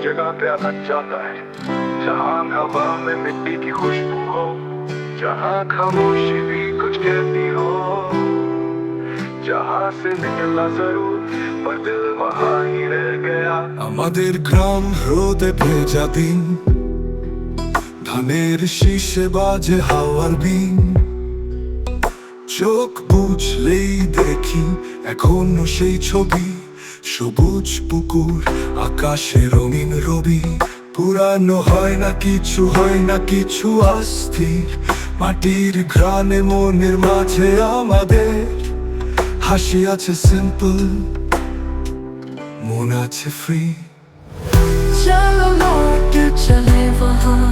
जगह पे आना चाहता है जहाँ हवा में मिट्टी की खुशबू हो, जहाँ खामोशी भी कुछ कहती हो, जहाँ से निकलना जरूर पर दिल वहाँ ही रह गया। আমাদের গ্রাম রোদে ভেজা দিন, ধানের শীষে বাজে হাওয়ার বিন, চোখ বুঝলেই দেখি এখনো সেই ছবি, সবুজ পুকুর আকাশে রঙিন রবি। পুরানো হয় না কিছু, হয় না কিছু অস্থির, মাটির ঘ্রাণে মনের মাঝে আমাদের হাসি আছে সিম্পল, মন আছে ফ্রি। চলো লৌট চলে वहाँ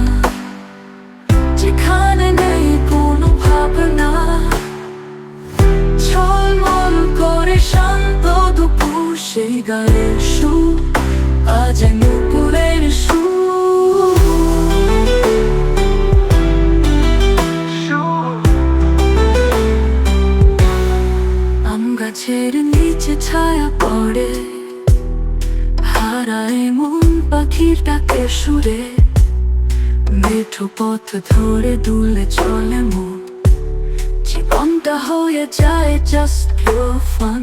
যেখানে নেই কোনো ভাবনা, ঝলমল করে শান্ত দুপুর সেই গায়ের সুর, আজ নুপুরের সুর। আম গাছের নিচে ছায়া পড়ে, হারায় মন পাখির ডাকের সুরে, মেঠো পথ ধরে দুলে চলে মন, জীবনটা হয়ে যায় জাস্ট পিওর ফান।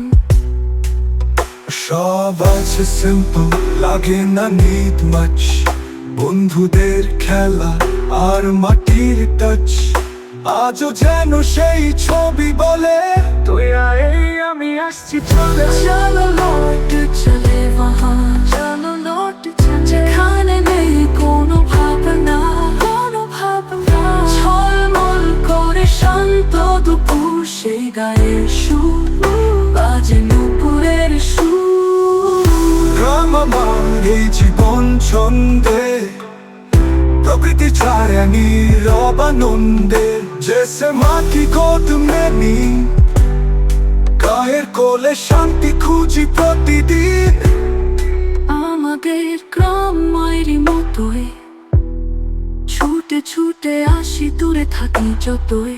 সব আছে সিম্পল, লাগে না নিড মাচ, বন্ধুদের খেলা আর মাটির টাচ, আজও যেন সেই ছবি বলে তুই আয় আমি আসছি চলে। চলো লৌট চলে वहाँ, চলো লৌট চলে যেখানে নেই কোনো ভাবনা, কোনো ভাবনা, ঝলমল করে শান্ত দুপুর সেই গায়ের সুর, বাজে নুপুরের সুর। গ্রাম আমার এই জীবন ছন্দে, প্রকৃতি ছায়া নীরব আনন্দে, জেসে মাটি গোদ মেনি, গায়ের কোলে শান্তি খুঁজি প্রতিদিন। আমাদের গ্রাম মায়েরই মতোই, ছুটে ছুটে আসি দূরে থাকি যতই,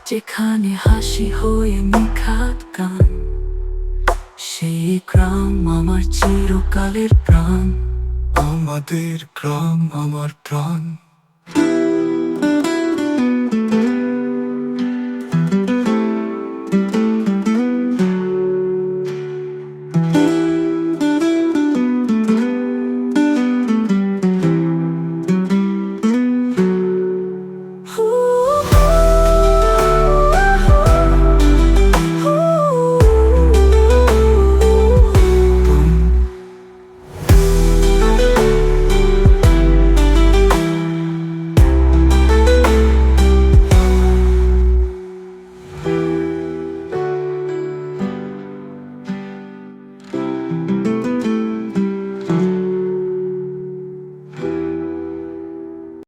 যেখানে হাসি হয়ে নিখাত গান, সেই গ্রাম আমার চিরকালের প্রাণ। আমাদের গ্রাম আমার প্রাণ।